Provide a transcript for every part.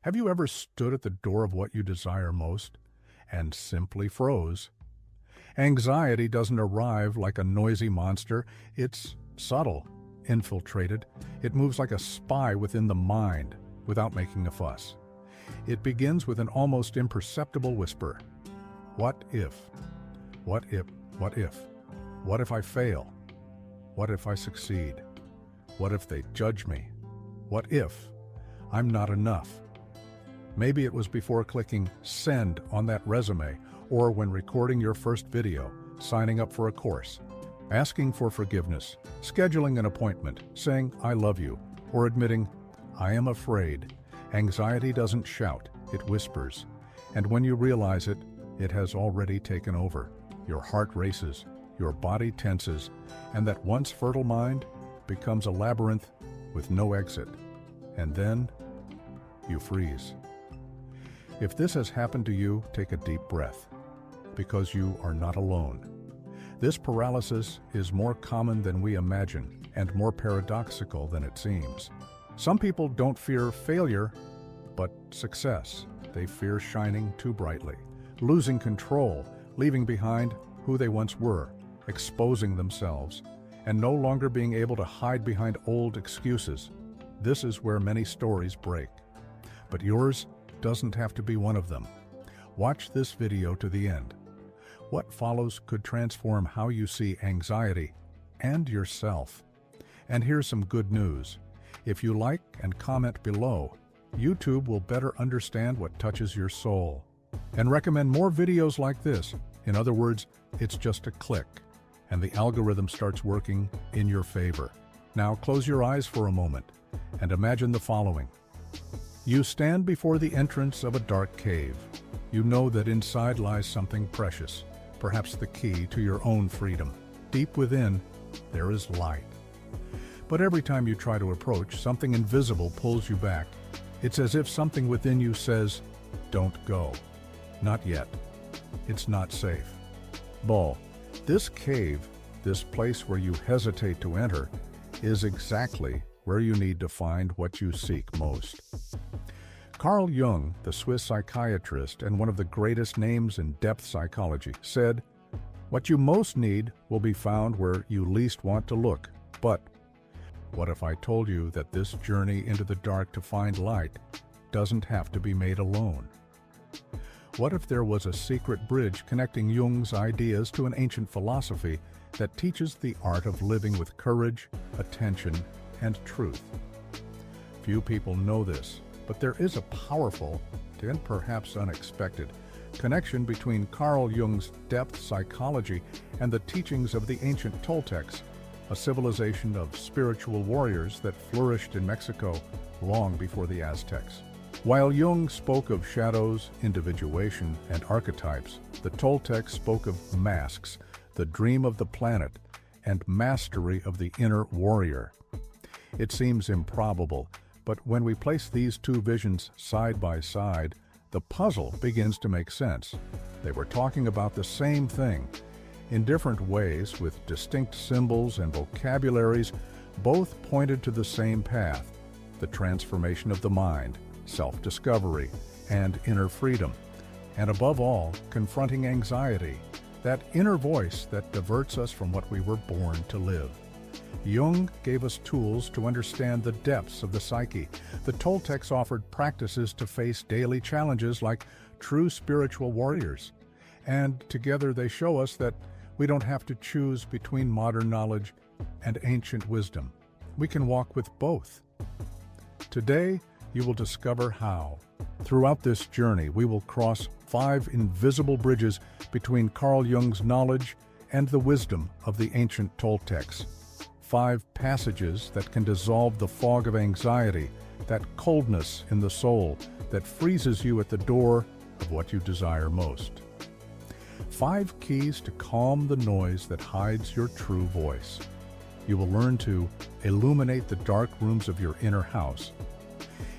Have you ever stood at the door of what you desire most and simply froze? Anxiety doesn't arrive like a noisy monster. It's subtle, infiltrated. It moves like a spy within the mind without making a fuss. It begins with an almost imperceptible whisper. What if? What if? What if? What if I fail? What if I succeed? What if they judge me? What if I'm not enough? Maybe it was before clicking send on that resume, or when recording your first video, signing up for a course, asking for forgiveness, scheduling an appointment, saying I love you, or admitting I am afraid. Anxiety doesn't shout, it whispers. And when you realize it, it has already taken over. Your heart races, your body tenses, and that once fertile mind becomes a labyrinth with no exit. And then you freeze. If this has happened to you, take a deep breath, because you are not alone. This paralysis is more common than we imagine and more paradoxical than it seems. Some people don't fear failure, but success. They fear shining too brightly, losing control, leaving behind who they once were, exposing themselves, and no longer being able to hide behind old excuses. This is where many stories break. But yours doesn't have to be one of them. Watch this video to the end. What follows could transform how you see anxiety and yourself. And here's some good news. If you like and comment below, YouTube will better understand what touches your soul and recommend more videos like this. In other words, it's just a click, and the algorithm starts working in your favor. Now close your eyes for a moment and imagine the following. You stand before the entrance of a dark cave. You know that inside lies something precious, perhaps the key to your own freedom. Deep within, there is light. But every time you try to approach, something invisible pulls you back. It's as if something within you says, don't go. Not yet. It's not safe. Bull, this cave, this place where you hesitate to enter, is exactly where you need to find what you seek most. Carl Jung, the Swiss psychiatrist and one of the greatest names in depth psychology, said, "What you most need will be found where you least want to look." But what if I told you that this journey into the dark to find light doesn't have to be made alone? What if there was a secret bridge connecting Jung's ideas to an ancient philosophy that teaches the art of living with courage, attention, and truth? Few people know this, but there is a powerful, and perhaps unexpected, connection between Carl Jung's depth psychology and the teachings of the ancient Toltecs, a civilization of spiritual warriors that flourished in Mexico long before the Aztecs. While Jung spoke of shadows, individuation, and archetypes, the Toltecs spoke of masks, the dream of the planet, and mastery of the inner warrior. It seems improbable, but when we place these two visions side by side, the puzzle begins to make sense. They were talking about the same thing. In different ways, with distinct symbols and vocabularies, both pointed to the same path, the transformation of the mind, self-discovery, and inner freedom, and above all, confronting anxiety, that inner voice that diverts us from what we were born to live. Jung gave us tools to understand the depths of the psyche. The Toltecs offered practices to face daily challenges like true spiritual warriors. And together they show us that we don't have to choose between modern knowledge and ancient wisdom. We can walk with both. Today, you will discover how. Throughout this journey, we will cross 5 invisible bridges between Carl Jung's knowledge and the wisdom of the ancient Toltecs. 5 passages that can dissolve the fog of anxiety, that coldness in the soul that freezes you at the door of what you desire most. 5 keys to calm the noise that hides your true voice. You will learn to illuminate the dark rooms of your inner house.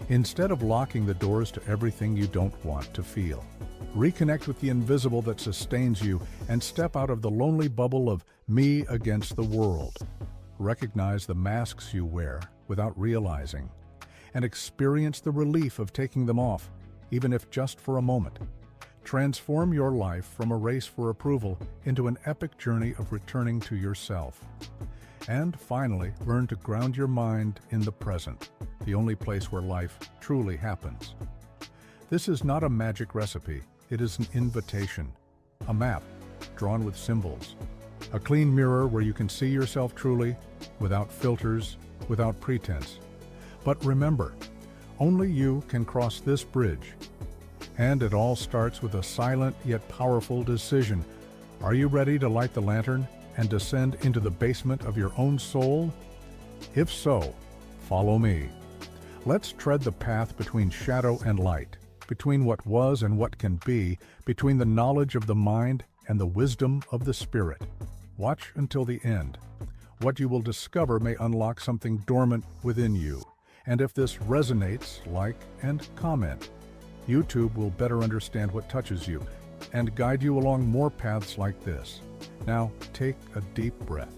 Instead of locking the doors to everything you don't want to feel, reconnect with the invisible that sustains you and step out of the lonely bubble of me against the world. Recognize the masks you wear without realizing, and experience the relief of taking them off, even if just for a moment. Transform your life from a race for approval into an epic journey of returning to yourself. And finally, learn to ground your mind in the present, the only place where life truly happens. This is not a magic recipe, it is an invitation, a map drawn with symbols, a clean mirror where you can see yourself truly, without filters, without pretense. But remember, only you can cross this bridge. And it all starts with a silent yet powerful decision. Are you ready to light the lantern and descend into the basement of your own soul? If so, follow me. Let's tread the path between shadow and light, between what was and what can be, between the knowledge of the mind and the wisdom of the spirit. Watch until the end. What you will discover may unlock something dormant within you. And if this resonates, like and comment. YouTube will better understand what touches you and guide you along more paths like this. Now, take a deep breath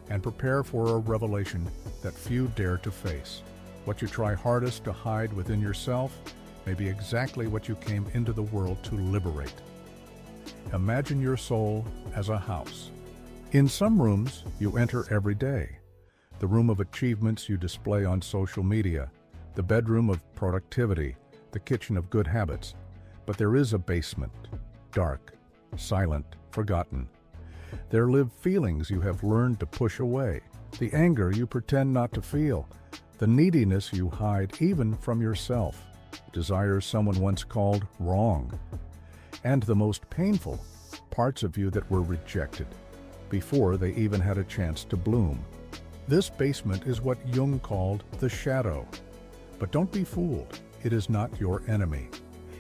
and prepare for a revelation that few dare to face. What you try hardest to hide within yourself may be exactly what you came into the world to liberate. Imagine your soul as a house. In some rooms, you enter every day. The room of achievements you display on social media, the bedroom of productivity, the kitchen of good habits. But there is a basement, dark, silent, forgotten. There live feelings you have learned to push away, the anger you pretend not to feel, the neediness you hide even from yourself, desires someone once called wrong, and the most painful, parts of you that were rejected before they even had a chance to bloom. This basement is what Jung called the shadow. But don't be fooled. It is not your enemy.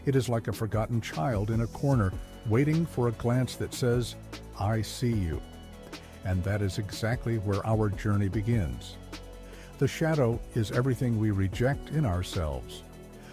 It is like a forgotten child in a corner, waiting for a glance that says, "I see you." And that is exactly where our journey begins. The shadow is everything we reject in ourselves.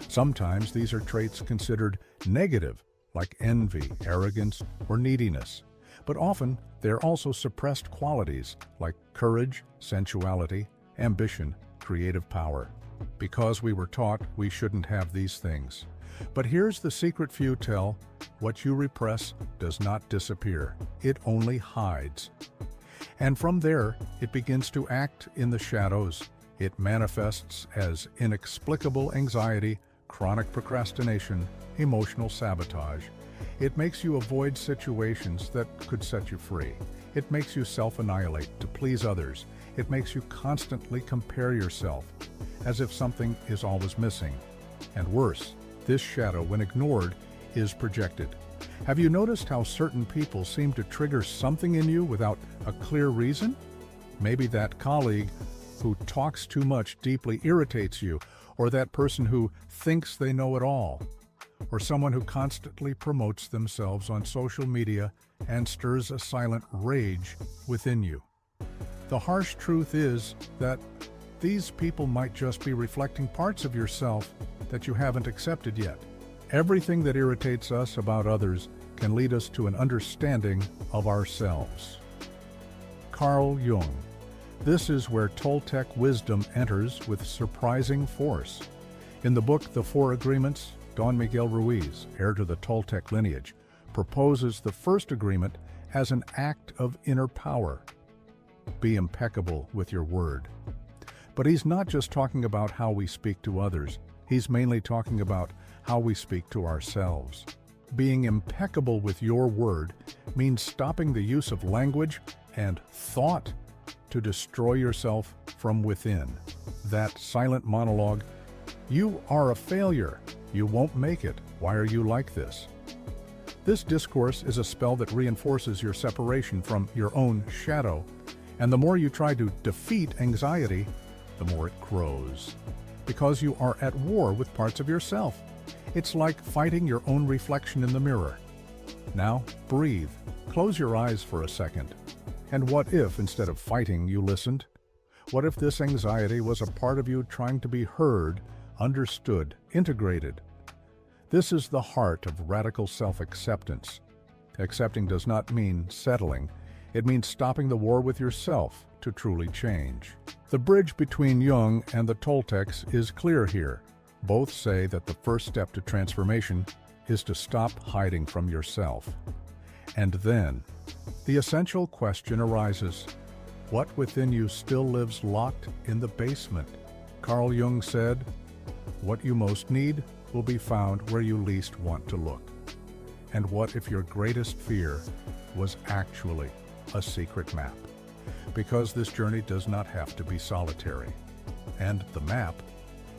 Sometimes these are traits considered negative, like envy, arrogance, or neediness. But often, they're also suppressed qualities, like courage, sensuality, ambition, creative power. Because we were taught we shouldn't have these things. But here's the secret few tell: what you repress does not disappear. It only hides. And from there, it begins to act in the shadows. It manifests as inexplicable anxiety, chronic procrastination, emotional sabotage. It makes you avoid situations that could set you free. It makes you self-annihilate to please others. It makes you constantly compare yourself, as if something is always missing. And worse, this shadow, when ignored, is projected. Have you noticed how certain people seem to trigger something in you without a clear reason? Maybe that colleague who talks too much deeply irritates you, or that person who thinks they know it all, or someone who constantly promotes themselves on social media and stirs a silent rage within you. The harsh truth is that these people might just be reflecting parts of yourself that you haven't accepted yet. Everything that irritates us about others can lead us to an understanding of ourselves. Carl Jung. This is where Toltec wisdom enters with surprising force. In the book The Four Agreements, Don Miguel Ruiz, heir to the Toltec lineage, proposes the first agreement as an act of inner power. Be impeccable with your word. But he's not just talking about how we speak to others. He's mainly talking about how we speak to ourselves. Being impeccable with your word means stopping the use of language and thought to destroy yourself from within. That silent monologue, "You are a failure. You won't make it. Why are you like this?" This discourse is a spell that reinforces your separation from your own shadow. And the more you try to defeat anxiety, the more it grows. Because you are at war with parts of yourself. It's like fighting your own reflection in the mirror. Now, breathe. Close your eyes for a second. And what if, instead of fighting, you listened? What if this anxiety was a part of you trying to be heard, understood, integrated? This is the heart of radical self-acceptance. Accepting does not mean settling. It means stopping the war with yourself to truly change. The bridge between Jung and the Toltecs is clear here. Both say that the first step to transformation is to stop hiding from yourself. And then, the essential question arises: what within you still lives locked in the basement? Carl Jung said, "What you most need will be found where you least want to look." And what if your greatest fear was actually a secret map? Because this journey does not have to be solitary. And the map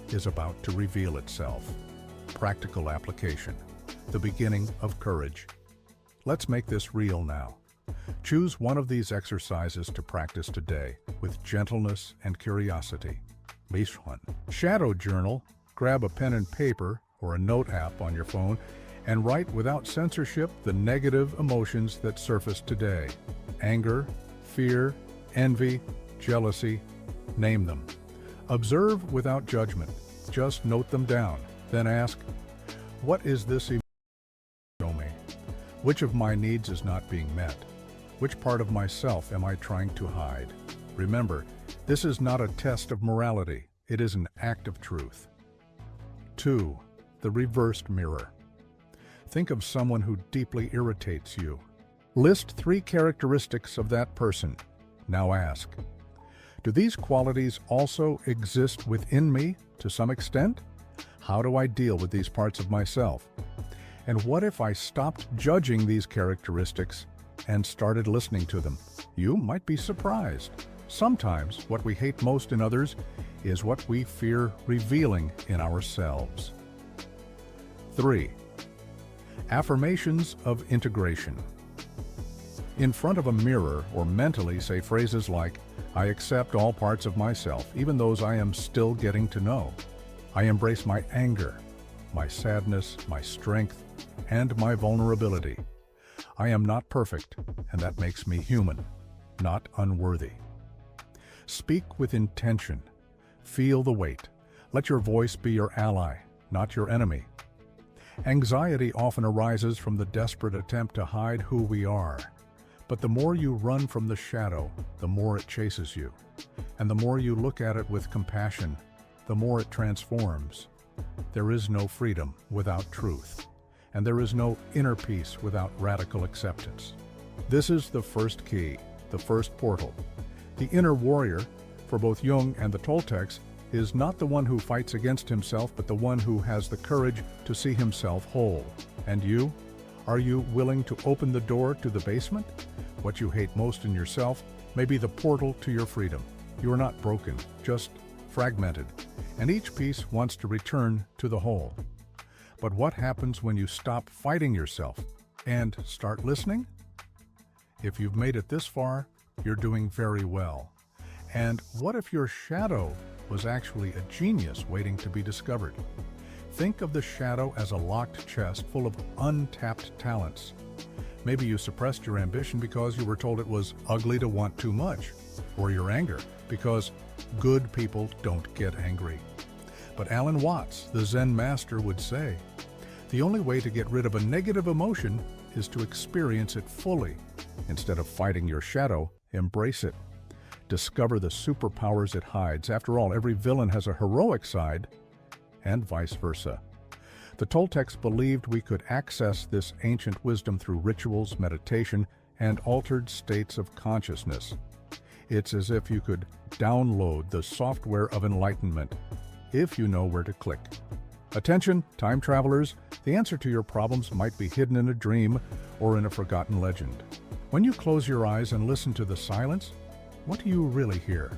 is about to reveal itself. Practical application, the beginning of courage. Let's make this real now. Choose one of these exercises to practice today with gentleness and curiosity. Shadow journal. Grab a pen and paper or a note app on your phone and write without censorship the negative emotions that surface today. Anger, fear, envy, jealousy, name them. Observe without judgment. Just note them down. Then ask, what is this emotion show me? Which of my needs is not being met? Which part of myself am I trying to hide? Remember, this is not a test of morality. It is an act of truth. 2. The reversed mirror. Think of someone who deeply irritates you. List 3 characteristics of that person. Now ask, do these qualities also exist within me to some extent? How do I deal with these parts of myself? And what if I stopped judging these characteristics and started listening to them? You might be surprised. Sometimes what we hate most in others is what we fear revealing in ourselves. 3. Affirmations of integration. In front of a mirror or mentally say phrases like, I accept all parts of myself, even those I am still getting to know. I embrace my anger, my sadness, my strength, and my vulnerability. I am not perfect, and that makes me human, not unworthy. Speak with intention. Feel the weight. Let your voice be your ally, not your enemy. Anxiety often arises from the desperate attempt to hide who we are. But the more you run from the shadow, the more it chases you. And the more you look at it with compassion, the more it transforms. There is no freedom without truth. And there is no inner peace without radical acceptance. This is the first key, the first portal. The inner warrior, for both Jung and the Toltecs, is not the one who fights against himself, but the one who has the courage to see himself whole. And you? Are you willing to open the door to the basement? What you hate most in yourself may be the portal to your freedom. You are not broken, just fragmented, and each piece wants to return to the whole. But what happens when you stop fighting yourself and start listening? If you've made it this far, you're doing very well. And what if your shadow was actually a genius waiting to be discovered? Think of the shadow as a locked chest full of untapped talents. Maybe you suppressed your ambition because you were told it was ugly to want too much, or your anger because good people don't get angry. But Alan Watts, the Zen master, would say, the only way to get rid of a negative emotion is to experience it fully. Instead of fighting your shadow, embrace it. Discover the superpowers it hides. After all, every villain has a heroic side, and vice versa. The Toltecs believed we could access this ancient wisdom through rituals, meditation, and altered states of consciousness. It's as if you could download the software of enlightenment, if you know where to click. Attention, time travelers, the answer to your problems might be hidden in a dream or in a forgotten legend. When you close your eyes and listen to the silence, what do you really hear?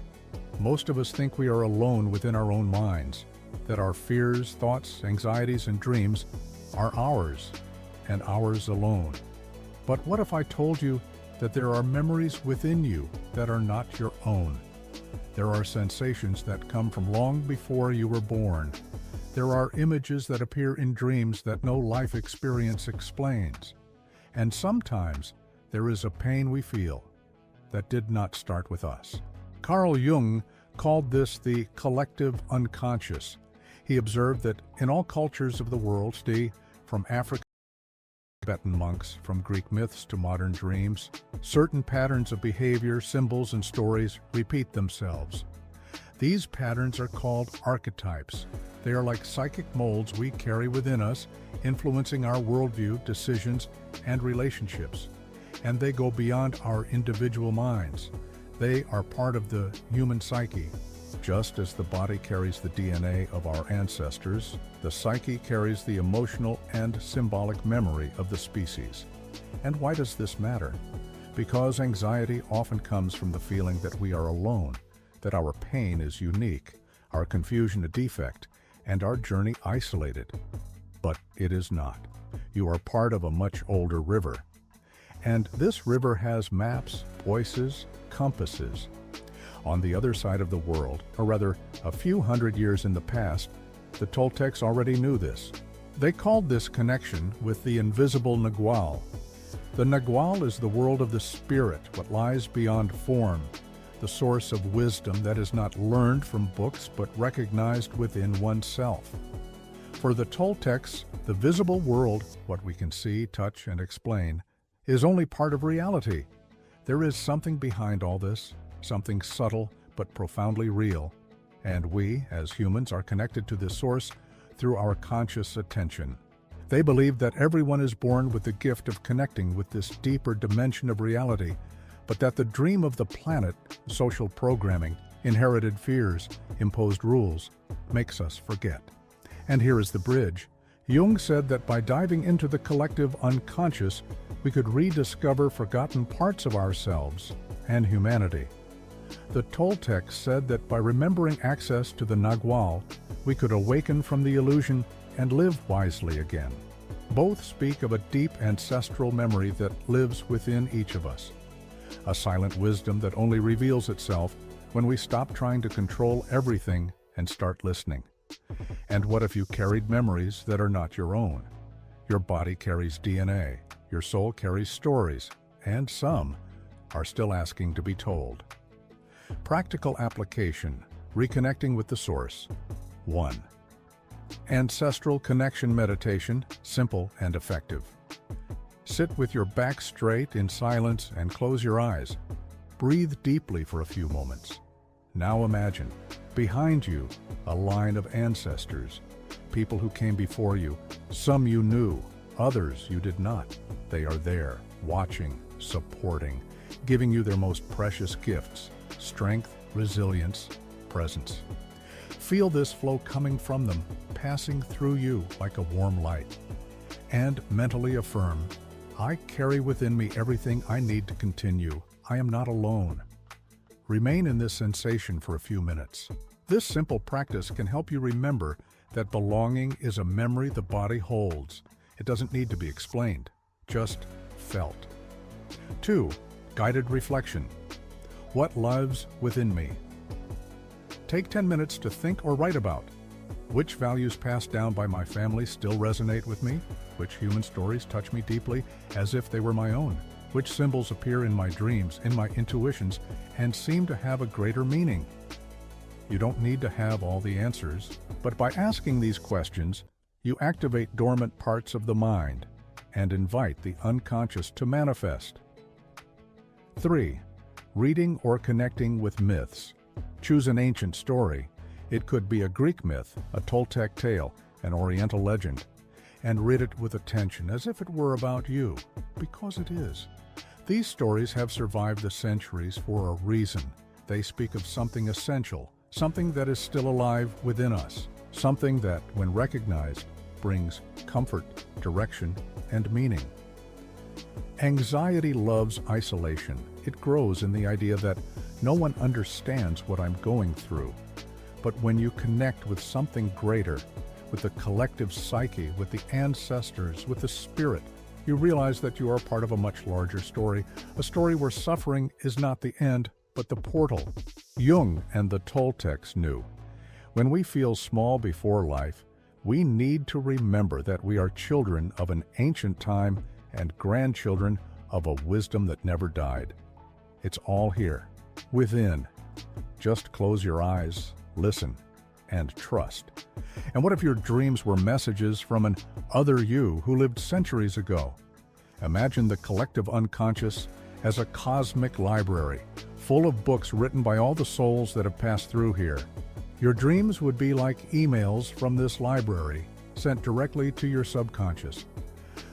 Most of us think we are alone within our own minds, that our fears, thoughts, anxieties, and dreams are ours, and ours alone. But what if I told you that there are memories within you that are not your own? There are sensations that come from long before you were born. There are images that appear in dreams that no life experience explains. And sometimes there is a pain we feel that did not start with us. Carl Jung called this the collective unconscious. He observed that in all cultures of the world, from Africa Tibetan monks, from Greek myths to modern dreams, certain patterns of behavior, symbols, and stories repeat themselves. These patterns are called archetypes. They are like psychic molds we carry within us, influencing our worldview, decisions, and relationships. And they go beyond our individual minds. They are part of the human psyche. Just as the body carries the DNA of our ancestors, the psyche carries the emotional and symbolic memory of the species. And why does this matter? Because anxiety often comes from the feeling that we are alone, that our pain is unique, our confusion a defect, and our journey isolated. But it is not. You are part of a much older river. And this river has maps, voices, compasses. On the other side of the world, or rather a few hundred years in the past, the Toltecs already knew this. They called this connection with the invisible Nagual. The Nagual is the world of the spirit, what lies beyond form, the source of wisdom that is not learned from books but recognized within oneself. For the Toltecs, the visible world, what we can see, touch, and explain, is only part of reality. There is something behind all this, something subtle but profoundly real, and we, as humans, are connected to this source through our conscious attention. They believe that everyone is born with the gift of connecting with this deeper dimension of reality, but that the dream of the planet, social programming, inherited fears, imposed rules, makes us forget. And here is the bridge. Jung said that by diving into the collective unconscious, we could rediscover forgotten parts of ourselves and humanity. The Toltecs said that by remembering access to the Nagual, we could awaken from the illusion and live wisely again. Both speak of a deep ancestral memory that lives within each of us, a silent wisdom that only reveals itself when we stop trying to control everything and start listening. And what if you carried memories that are not your own? Your body carries DNA, your soul carries stories, and some are still asking to be told. Practical application, reconnecting with the source. 1. Ancestral connection meditation, simple and effective. Sit with your back straight in silence and close your eyes. Breathe deeply for a few moments. Now imagine, behind you, a line of ancestors, people who came before you. Some you knew, others you did not. They are there, watching, supporting, giving you their most precious gifts: strength, resilience, presence. Feel this flow coming from them, passing through you like a warm light. And mentally affirm, I carry within me everything I need to continue. I am not alone. Remain in this sensation for a few minutes. This simple practice can help you remember that belonging is a memory the body holds. It doesn't need to be explained, just felt. 2. Guided reflection. What lives within me? Take 10 minutes to think or write about. Which values passed down by my family still resonate with me? Which human stories touch me deeply as if they were my own? Which symbols appear in my dreams, in my intuitions, and seem to have a greater meaning? You don't need to have all the answers, but by asking these questions, you activate dormant parts of the mind and invite the unconscious to manifest. 3. Reading or connecting with myths. Choose an ancient story. It could be a Greek myth, a Toltec tale, an Oriental legend, and read it with attention as if it were about you, because it is. These stories have survived the centuries for a reason. They speak of something essential, something that is still alive within us, something that, when recognized, brings comfort, direction, and meaning. Anxiety loves isolation. It grows in the idea that no one understands what I'm going through. But when you connect with something greater, with the collective psyche, with the ancestors, with the spirit, you realize that you are part of a much larger story, a story where suffering is not the end, but the portal. Jung and the Toltecs knew. When we feel small before life, we need to remember that we are children of an ancient time and grandchildren of a wisdom that never died. It's all here, within. Just close your eyes, listen, and trust. And what if your dreams were messages from an other you who lived centuries ago? Imagine the collective unconscious as a cosmic library, full of books written by all the souls that have passed through here. Your dreams would be like emails from this library, sent directly to your subconscious.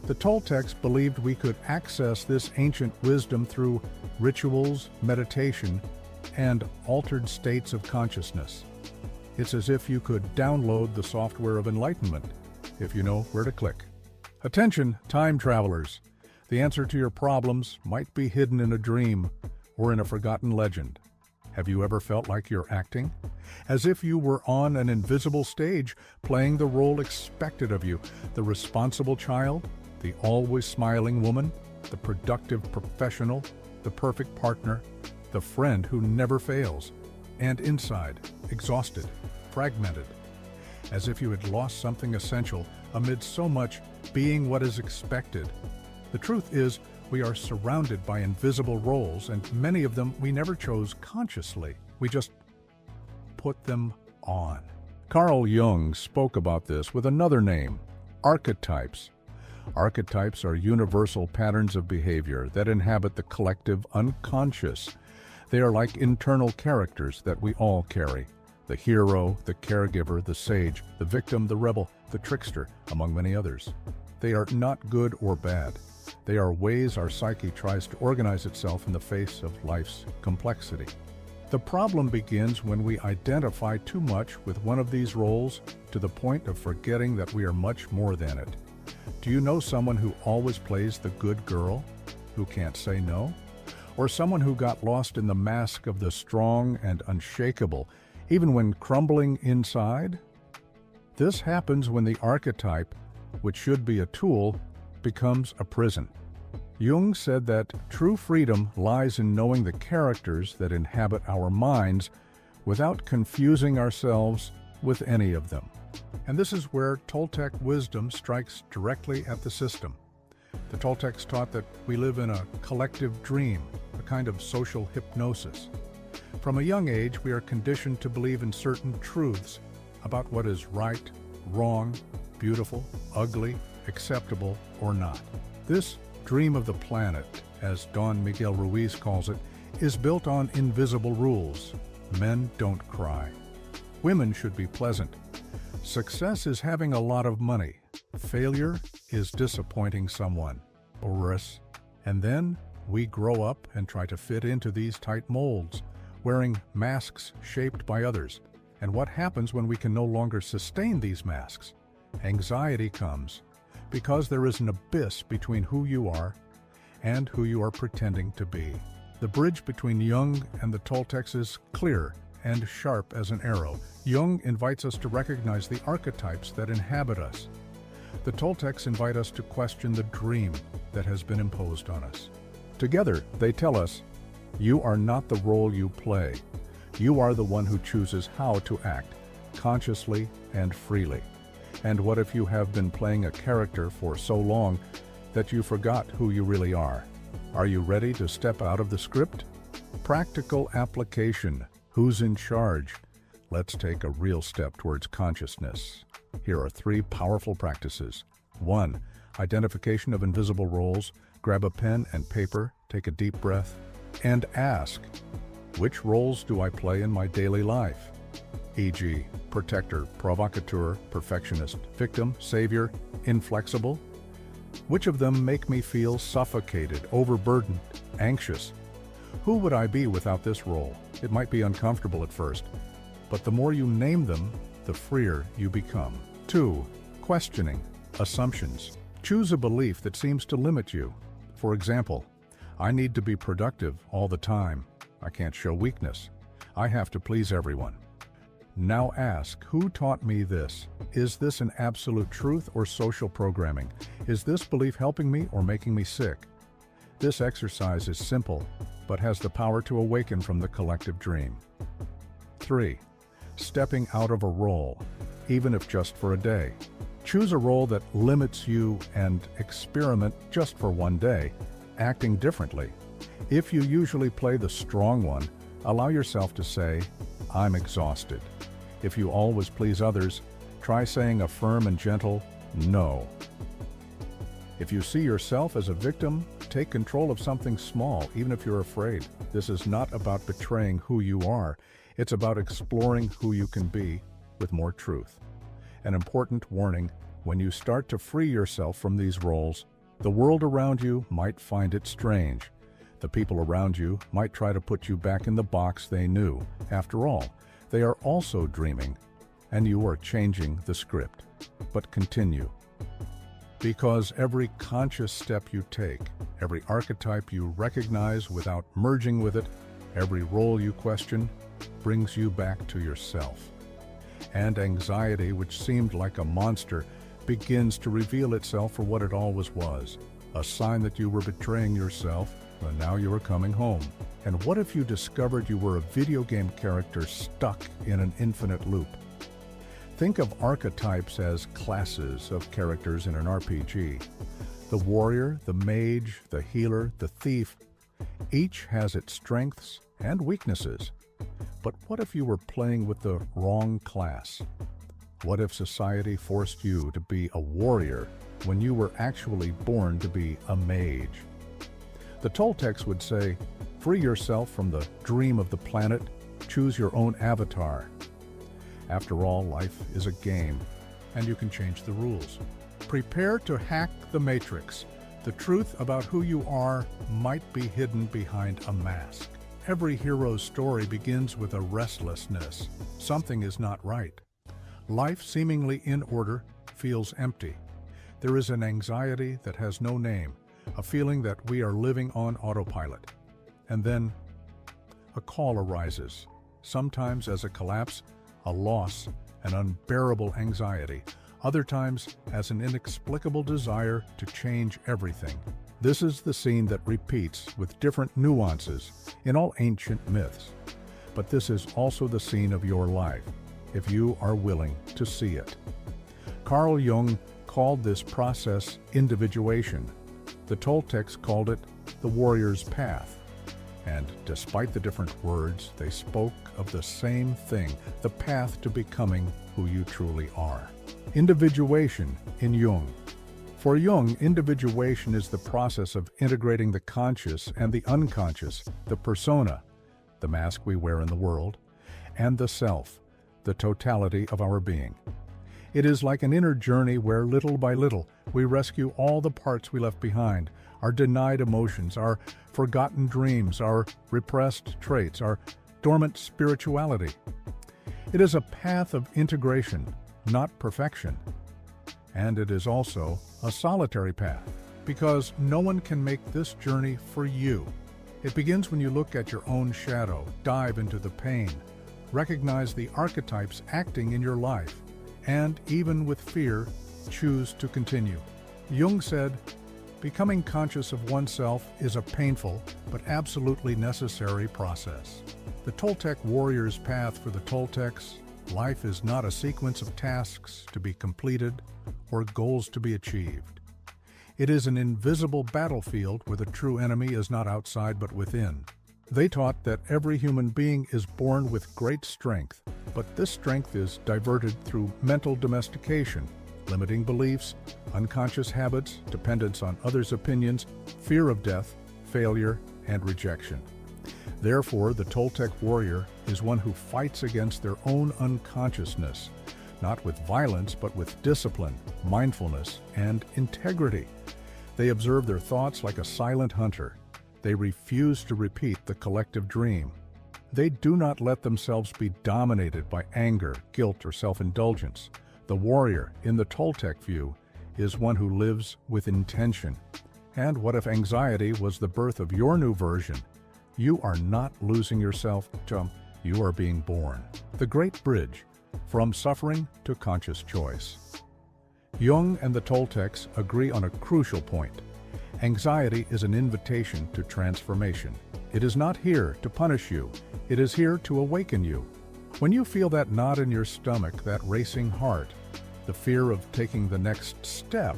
The Toltecs believed we could access this ancient wisdom through rituals, meditation, and altered states of consciousness. It's as if you could download the software of enlightenment, if you know where to click. Attention, time travelers! The answer to your problems might be hidden in a dream or in a forgotten legend. Have you ever felt like you're acting? As if you were on an invisible stage, playing the role expected of you, the responsible child, the always smiling woman, the productive professional, the perfect partner, the friend who never fails, and inside, exhausted, fragmented, as if you had lost something essential amid so much being what is expected. The truth is, we are surrounded by invisible roles, and many of them we never chose consciously. We just put them on. Carl Jung spoke about this with another name, archetypes. Archetypes are universal patterns of behavior that inhabit the collective unconscious. They are like internal characters that we all carry. The hero, the caregiver, the sage, the victim, the rebel, the trickster, among many others. They are not good or bad. They are ways our psyche tries to organize itself in the face of life's complexity. The problem begins when we identify too much with one of these roles to the point of forgetting that we are much more than it. Do you know someone who always plays the good girl, who can't say no? Or someone who got lost in the mask of the strong and unshakable, even when crumbling inside? This happens when the archetype, which should be a tool, becomes a prison. Jung said that true freedom lies in knowing the characters that inhabit our minds without confusing ourselves with any of them. And this is where Toltec wisdom strikes directly at the system. The Toltecs taught that we live in a collective dream, a kind of social hypnosis. From a young age, we are conditioned to believe in certain truths about what is right, wrong, beautiful, ugly, acceptable, or not. This dream of the planet, as Don Miguel Ruiz calls it, is built on invisible rules. Men don't cry. Women should be pleasant. Success is having a lot of money. Failure is disappointing someone or us. And then we grow up and try to fit into these tight molds, wearing masks shaped by others. And what happens when we can no longer sustain these masks? Anxiety comes, because there is an abyss between who you are and who you are pretending to be. The bridge between Jung and the Toltecs is clear and sharp as an arrow. Jung invites us to recognize the archetypes that inhabit us. The Toltecs invite us to question the dream that has been imposed on us. Together, they tell us, you are not the role you play. You are the one who chooses how to act, consciously and freely. And what if you have been playing a character for so long that you forgot who you really are? Are you ready to step out of the script? Practical application. Who's in charge? Let's take a real step towards consciousness. Here are 3 powerful practices. 1. Identification of invisible roles. Grab a pen and paper, take a deep breath, and ask, which roles do I play in my daily life? E.g., protector, provocateur, perfectionist, victim, savior, inflexible? Which of them make me feel suffocated, overburdened, anxious? Who would I be without this role? It might be uncomfortable at first, but the more you name them, the freer you become. 2. Questioning. Assumptions. Choose a belief that seems to limit you. For example, I need to be productive all the time. I can't show weakness. I have to please everyone. Now ask, who taught me this? Is this an absolute truth or social programming? Is this belief helping me or making me sick? This exercise is simple, but has the power to awaken from the collective dream. 3. Stepping out of a role, even if just for a day. Choose a role that limits you and experiment just for one day, acting differently. If you usually play the strong one, allow yourself to say, I'm exhausted. If you always please others, try saying a firm and gentle no. If you see yourself as a victim, take control of something small, even if you're afraid. This is not about betraying who you are. It's about exploring who you can be with more truth. An important warning: when you start to free yourself from these roles, the world around you might find it strange. The people around you might try to put you back in the box they knew. After all, they are also dreaming, and you are changing the script. But continue. Because every conscious step you take, every archetype you recognize without merging with it, every role you question, brings you back to yourself. And anxiety, which seemed like a monster, begins to reveal itself for what it always was, a sign that you were betraying yourself, and now you are coming home. And what if you discovered you were a video game character stuck in an infinite loop? Think of archetypes as classes of characters in an RPG. The warrior, the mage, the healer, the thief, each has its strengths and weaknesses. But what if you were playing with the wrong class? What if society forced you to be a warrior when you were actually born to be a mage? The Toltecs would say, free yourself from the dream of the planet, choose your own avatar. After all, life is a game, and you can change the rules. Prepare to hack the matrix. The truth about who you are might be hidden behind a mask. Every hero's story begins with a restlessness. Something is not right. Life, seemingly in order, feels empty. There is an anxiety that has no name, a feeling that we are living on autopilot. And then a call arises, sometimes as a collapse, a loss, an unbearable anxiety, other times as an inexplicable desire to change everything. This is the scene that repeats with different nuances in all ancient myths. But this is also the scene of your life, if you are willing to see it. Carl Jung called this process individuation. The Toltecs called it the warrior's path. And despite the different words, they spoke of the same thing, the path to becoming who you truly are. Individuation in Jung. For Jung, individuation is the process of integrating the conscious and the unconscious, the persona, the mask we wear in the world, and the self, the totality of our being. It is like an inner journey where little by little we rescue all the parts we left behind, our denied emotions, our forgotten dreams, our repressed traits, our dormant spirituality. It is a path of integration, not perfection. And it is also a solitary path, because no one can make this journey for you. It begins when you look at your own shadow, dive into the pain, recognize the archetypes acting in your life, and even with fear, choose to continue. Jung said, becoming conscious of oneself is a painful but absolutely necessary process. The Toltec warrior's path for the Toltecs, life is not a sequence of tasks to be completed or goals to be achieved. It is an invisible battlefield where the true enemy is not outside but within. They taught that every human being is born with great strength, but this strength is diverted through mental domestication, limiting beliefs, unconscious habits, dependence on others' opinions, fear of death, failure, and rejection. Therefore, the Toltec warrior is one who fights against their own unconsciousness, not with violence but with discipline, mindfulness, and integrity. They observe their thoughts like a silent hunter. They refuse to repeat the collective dream. They do not let themselves be dominated by anger, guilt, or self-indulgence. The warrior, in the Toltec view, is one who lives with intention. And what if anxiety was the birth of your new version? You are not losing yourself, you are being born. The Great Bridge, from suffering to conscious choice. Jung and the Toltecs agree on a crucial point. Anxiety is an invitation to transformation. It is not here to punish you. It is here to awaken you. When you feel that knot in your stomach, that racing heart, the fear of taking the next step,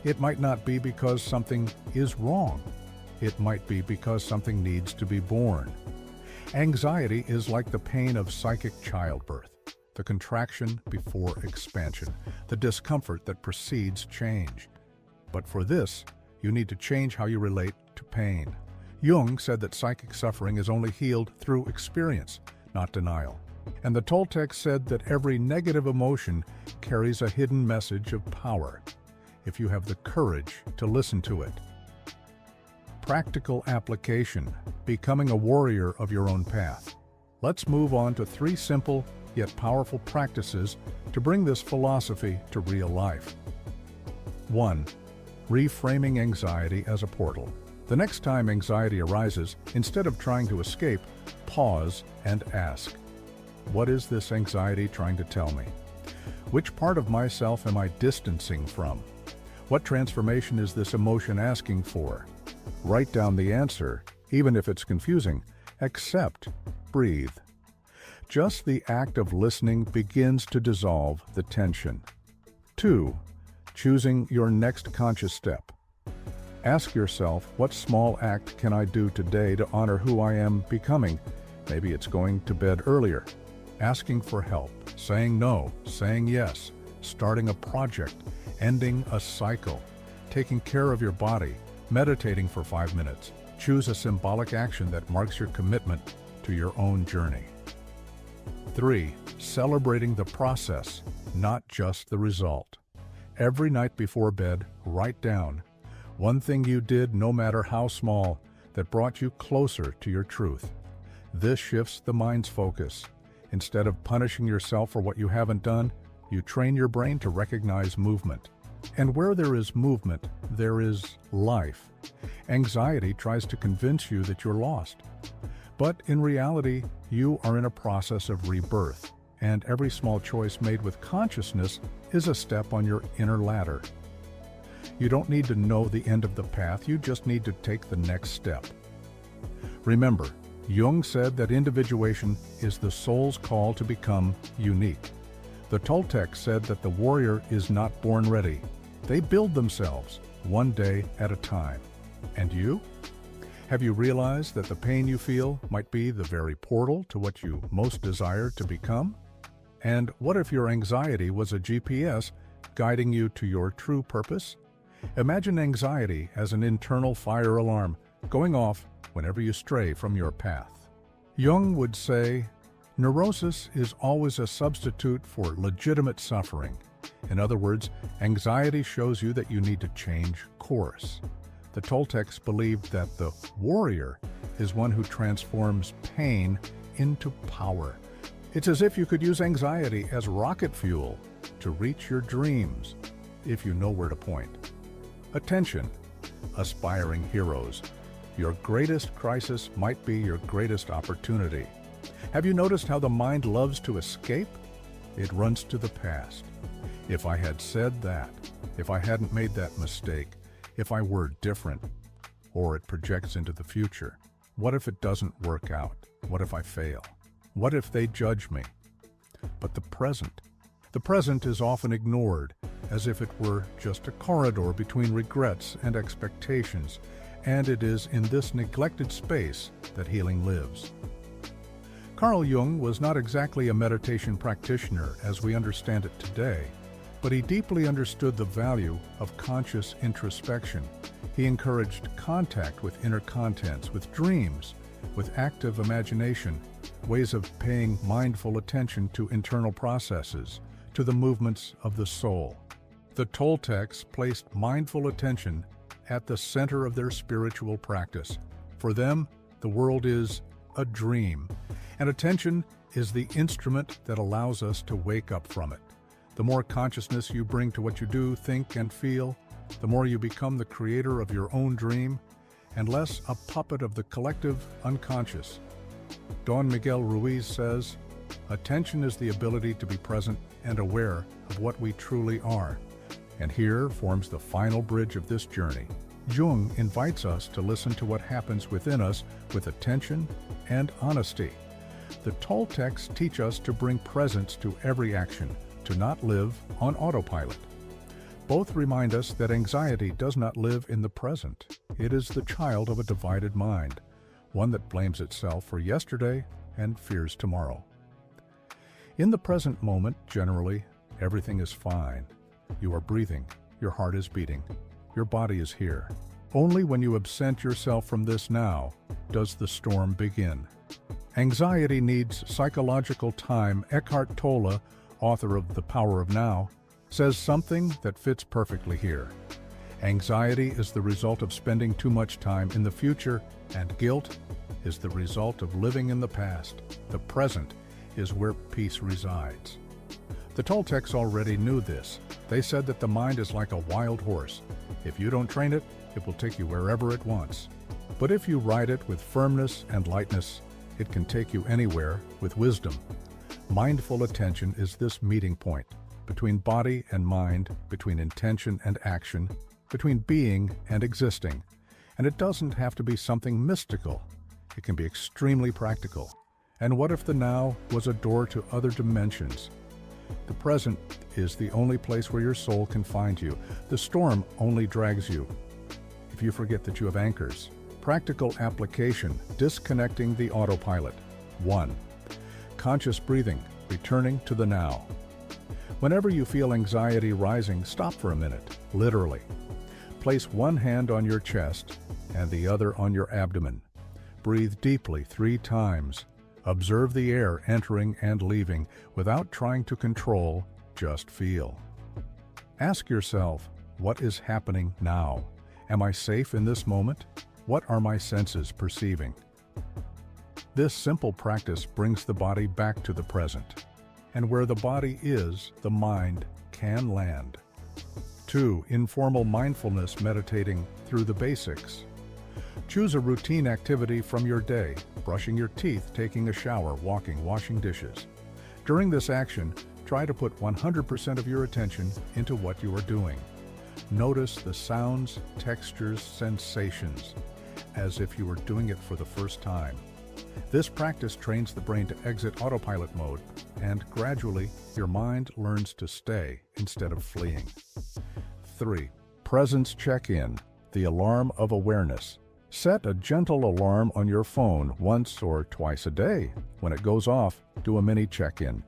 it might not be because something is wrong. It might be because something needs to be born. Anxiety is like the pain of psychic childbirth, the contraction before expansion, the discomfort that precedes change. But for this, you need to change how you relate to pain. Jung said that psychic suffering is only healed through experience, not denial. And the Toltecs said that every negative emotion carries a hidden message of power, if you have the courage to listen to it. Practical application, becoming a warrior of your own path. Let's move on to 3 simple yet powerful practices to bring this philosophy to real life. 1. Reframing anxiety as a portal. The next time anxiety arises, instead of trying to escape, pause and ask, what is this anxiety trying to tell me? Which part of myself am I distancing from? What transformation is this emotion asking for? Write down the answer, even if it's confusing. Accept, breathe. Just the act of listening begins to dissolve the tension. 2. Choosing your next conscious step. Ask yourself, what small act can I do today to honor who I am becoming? Maybe it's going to bed earlier, asking for help, saying no, saying yes, starting a project, ending a cycle, taking care of your body, meditating for 5 minutes. Choose a symbolic action that marks your commitment to your own journey. 3. Celebrating the process, not just the result. Every night before bed, write down one thing you did, no matter how small, that brought you closer to your truth. This shifts the mind's focus. Instead of punishing yourself for what you haven't done, you train your brain to recognize movement. And where there is movement, there is life. Anxiety tries to convince you that you're lost. But in reality, you are in a process of rebirth, and every small choice made with consciousness is a step on your inner ladder. You don't need to know the end of the path, you just need to take the next step. Remember, Jung said that individuation is the soul's call to become unique. The Toltecs said that the warrior is not born ready. They build themselves, one day at a time. And you? Have you realized that the pain you feel might be the very portal to what you most desire to become? And what if your anxiety was a GPS guiding you to your true purpose? Imagine anxiety as an internal fire alarm going off whenever you stray from your path. Jung would say, neurosis is always a substitute for legitimate suffering. In other words, anxiety shows you that you need to change course. The Toltecs believed that the warrior is one who transforms pain into power. It's as if you could use anxiety as rocket fuel to reach your dreams, if you know where to point. Attention, aspiring heroes. Your greatest crisis might be your greatest opportunity. Have you noticed how the mind loves to escape? It runs to the past. If I had said that, if I hadn't made that mistake, if I were different, or it projects into the future. What if it doesn't work out? What if I fail? What if they judge me? But the present is often ignored, as if it were just a corridor between regrets and expectations, and it is in this neglected space that healing lives. Carl Jung was not exactly a meditation practitioner as we understand it today, but he deeply understood the value of conscious introspection. He encouraged contact with inner contents, with dreams, with active imagination, ways of paying mindful attention to internal processes, to the movements of the soul. The Toltecs placed mindful attention at the center of their spiritual practice. For them, the world is a dream, and attention is the instrument that allows us to wake up from it. The more consciousness you bring to what you do, think, and feel, the more you become the creator of your own dream, and less a puppet of the collective unconscious. Don Miguel Ruiz says, attention is the ability to be present and aware of what we truly are. And here forms the final bridge of this journey. Jung invites us to listen to what happens within us with attention and honesty. The Toltecs teach us to bring presence to every action, to not live on autopilot. Both remind us that anxiety does not live in the present. It is the child of a divided mind, one that blames itself for yesterday and fears tomorrow. In the present moment, generally, everything is fine. You are breathing, your heart is beating, your body is here. Only when you absent yourself from this now does the storm begin. Anxiety needs psychological time. Eckhart Tolle, author of The Power of Now, says something that fits perfectly here. Anxiety is the result of spending too much time in the future, and guilt is the result of living in the past. The present is where peace resides. The Toltecs already knew this. They said that the mind is like a wild horse. If you don't train it, it will take you wherever it wants. But if you ride it with firmness and lightness, it can take you anywhere with wisdom. Mindful attention is this meeting point between body and mind, between intention and action, between being and existing. And it doesn't have to be something mystical. It can be extremely practical. And what if the now was a door to other dimensions? The present is the only place where your soul can find you. The storm only drags you if you forget that you have anchors. Practical application: disconnecting the autopilot. 1. Conscious breathing, returning to the now. Whenever you feel anxiety rising, stop for a minute, literally. Place one hand on your chest and the other on your abdomen. Breathe deeply 3 times. Observe the air entering and leaving without trying to control, just feel. Ask yourself, what is happening now? Am I safe in this moment? What are my senses perceiving? This simple practice brings the body back to the present. And where the body is, the mind can land. 2. Informal mindfulness, meditating through the basics. Choose a routine activity from your day: brushing your teeth, taking a shower, walking, washing dishes. During this action, try to put 100% of your attention into what you are doing. Notice the sounds, textures, sensations, as if you were doing it for the first time. This practice trains the brain to exit autopilot mode, and gradually your mind learns to stay instead of fleeing. 3. Presence check-in, the alarm of awareness. Set a gentle alarm on your phone once or twice a day. When it goes off, do a mini check-in.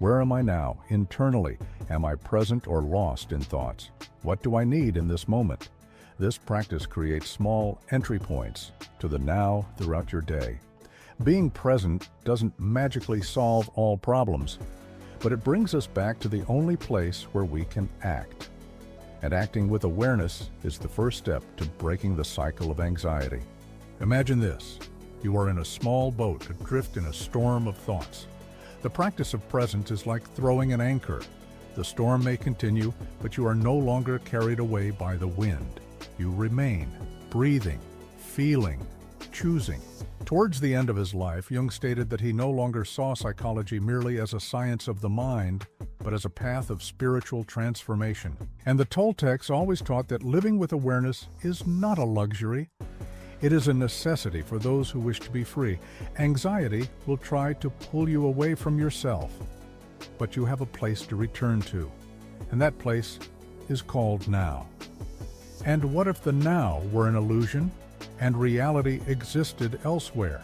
Where am I now, internally? Am I present or lost in thoughts? What do I need in this moment? This practice creates small entry points to the now throughout your day. Being present doesn't magically solve all problems, but it brings us back to the only place where we can act. And acting with awareness is the first step to breaking the cycle of anxiety. Imagine this: you are in a small boat adrift in a storm of thoughts. The practice of presence is like throwing an anchor. The storm may continue, but you are no longer carried away by the wind. You remain, breathing, feeling, choosing. Towards the end of his life, Jung stated that he no longer saw psychology merely as a science of the mind, but as a path of spiritual transformation. And the Toltecs always taught that living with awareness is not a luxury. It is a necessity for those who wish to be free. Anxiety will try to pull you away from yourself, but you have a place to return to, and that place is called now. And what if the now were an illusion and reality existed elsewhere?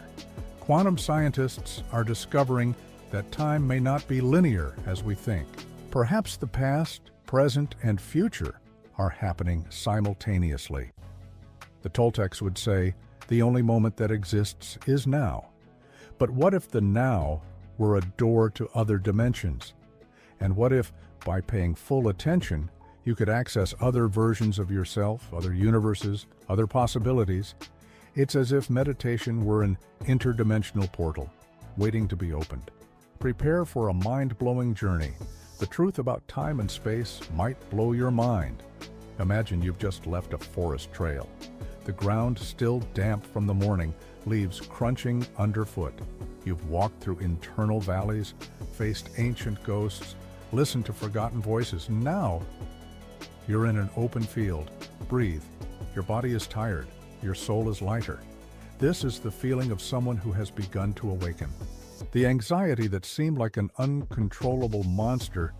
Quantum scientists are discovering that time may not be linear as we think. Perhaps the past, present, and future are happening simultaneously. The Toltecs would say, the only moment that exists is now. But what if the now were a door to other dimensions? And what if, by paying full attention, you could access other versions of yourself, other universes, other possibilities? It's as if meditation were an interdimensional portal, waiting to be opened. Prepare for a mind-blowing journey. The truth about time and space might blow your mind. Imagine you've just left a forest trail. The ground still damp from the morning, leaves crunching underfoot. You've walked through internal valleys, faced ancient ghosts, listened to forgotten voices. Now, you're in an open field. Breathe. Your body is tired. Your soul is lighter. This is the feeling of someone who has begun to awaken. The anxiety that seemed like an uncontrollable monster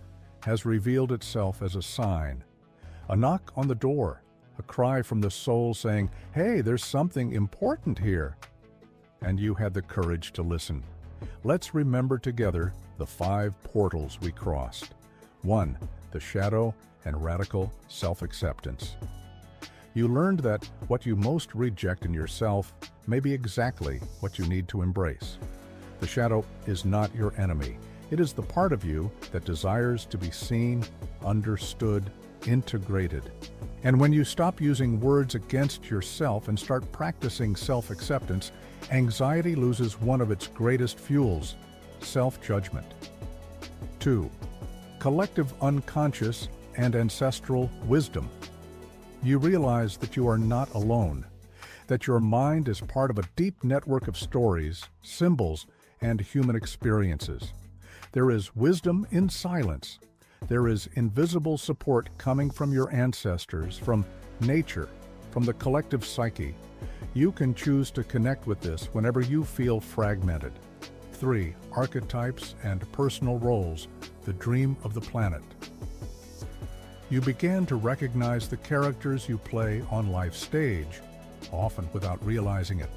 has revealed itself as a sign. A knock on the door, a cry from the soul saying, "Hey, there's something important here." And you had the courage to listen. Let's remember together the 5 portals we crossed. 1. The shadow and radical self-acceptance. You learned that what you most reject in yourself may be exactly what you need to embrace. The shadow is not your enemy. It is the part of you that desires to be seen, understood, integrated. And when you stop using words against yourself and start practicing self-acceptance, anxiety loses one of its greatest fuels, self-judgment. 2. Collective unconscious and ancestral wisdom. You realize that you are not alone, that your mind is part of a deep network of stories, symbols, and human experiences. There is wisdom in silence. There is invisible support coming from your ancestors, from nature, from the collective psyche. You can choose to connect with this whenever you feel fragmented. 3. Archetypes and personal roles, the dream of the planet. You began to recognize the characters you play on life's stage, often without realizing it.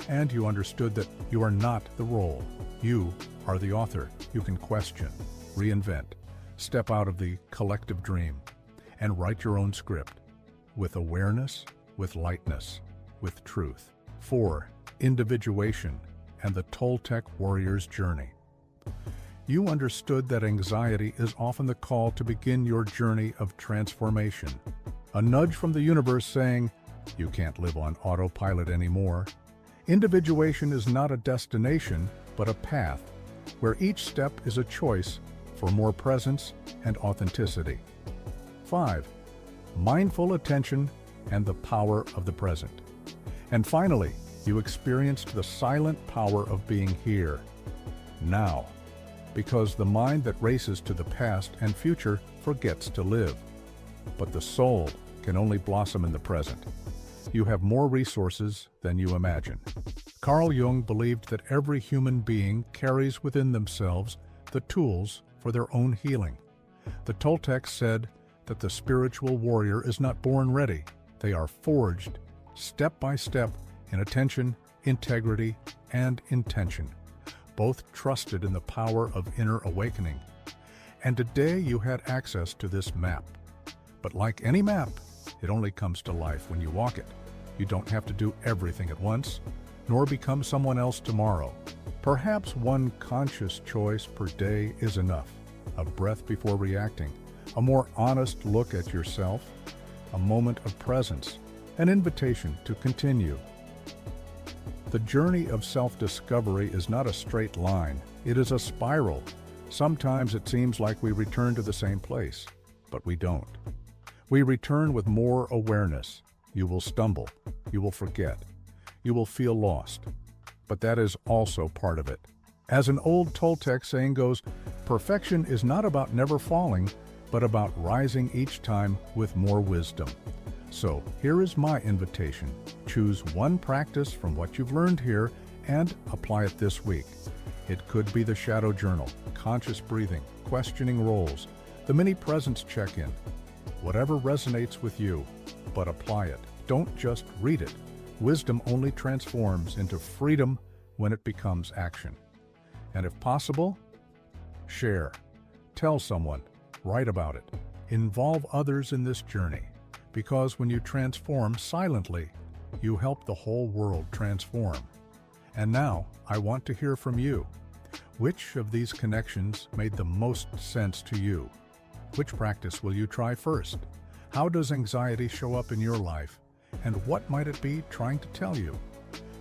And you understood that you are not the role. You are the author. You can question, reinvent, step out of the collective dream, and write your own script, with awareness, with lightness, with truth. 4. Individuation and the Toltec warrior's journey. You understood that anxiety is often the call to begin your journey of transformation. A nudge from the universe saying, you can't live on autopilot anymore. Individuation is not a destination, but a path, where each step is a choice for more presence and authenticity. 5. Mindful attention and the power of the present. And finally, you experienced the silent power of being here, now, because the mind that races to the past and future forgets to live. But the soul can only blossom in the present. You have more resources than you imagine. Carl Jung believed that every human being carries within themselves the tools for their own healing. The Toltecs said that the spiritual warrior is not born ready. They are forged, step by step, in attention, integrity, and intention. Both trusted in the power of inner awakening. And today you had access to this map. But like any map, it only comes to life when you walk it. You don't have to do everything at once, nor become someone else tomorrow. Perhaps one conscious choice per day is enough. A breath before reacting, a more honest look at yourself, a moment of presence, an invitation to continue. The journey of self-discovery is not a straight line. It is a spiral. Sometimes it seems like we return to the same place, but we don't. We return with more awareness. You will stumble. You will forget. You will feel lost. But that is also part of it. As an old Toltec saying goes, perfection is not about never falling, but about rising each time with more wisdom. So here is my invitation. Choose one practice from what you've learned here and apply it this week. It could be the shadow journal, conscious breathing, questioning roles, the mini presence check-in. Whatever resonates with you, but apply it. Don't just read it. Wisdom only transforms into freedom when it becomes action. And if possible, share. Tell someone. Write about it. Involve others in this journey. Because when you transform silently, you help the whole world transform. And now, I want to hear from you. Which of these connections made the most sense to you? Which practice will you try first? How does anxiety show up in your life? And what might it be trying to tell you?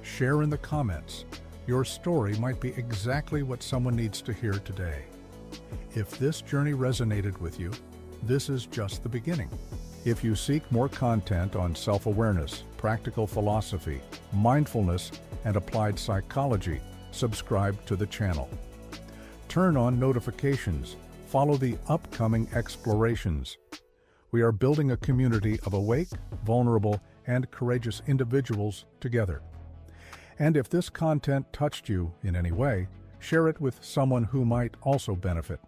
Share in the comments. Your story might be exactly what someone needs to hear today. If this journey resonated with you, this is just the beginning. If you seek more content on self-awareness, practical philosophy, mindfulness, and applied psychology, subscribe to the channel. Turn on notifications. Follow the upcoming explorations. We are building a community of awake, vulnerable, and courageous individuals together. And if this content touched you in any way, share it with someone who might also benefit.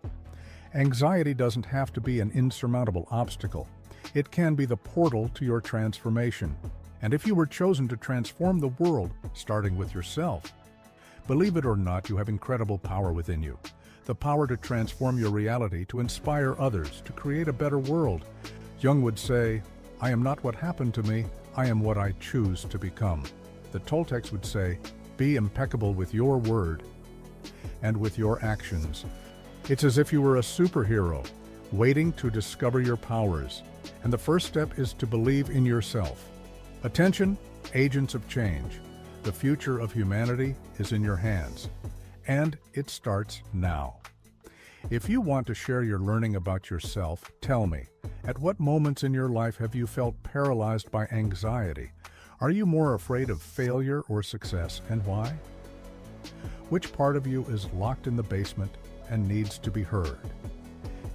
Anxiety doesn't have to be an insurmountable obstacle. It can be the portal to your transformation. And if you were chosen to transform the world, starting with yourself, believe it or not, you have incredible power within you. The power to transform your reality, to inspire others, to create a better world. Jung would say, I am not what happened to me, I am what I choose to become. The Toltecs would say, be impeccable with your word and with your actions. It's as if you were a superhero, waiting to discover your powers. And the first step is to believe in yourself. Attention, agents of change. The future of humanity is in your hands. And it starts now. If you want to share your learning about yourself, tell me, at what moments in your life have you felt paralyzed by anxiety? Are you more afraid of failure or success, and why? Which part of you is locked in the basement and needs to be heard?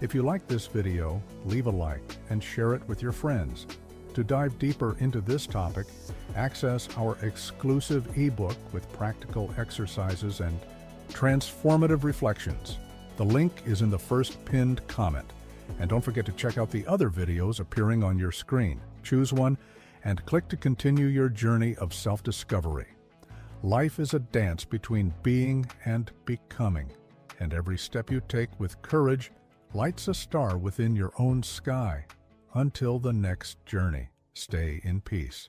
If you like this video, leave a like and share it with your friends. To dive deeper into this topic, access our exclusive ebook with practical exercises and transformative reflections. The link is in the first pinned comment. And don't forget to check out the other videos appearing on your screen. Choose one and click to continue your journey of self-discovery. Life is a dance between being and becoming, and every step you take with courage lights a star within your own sky. Until the next journey, stay in peace.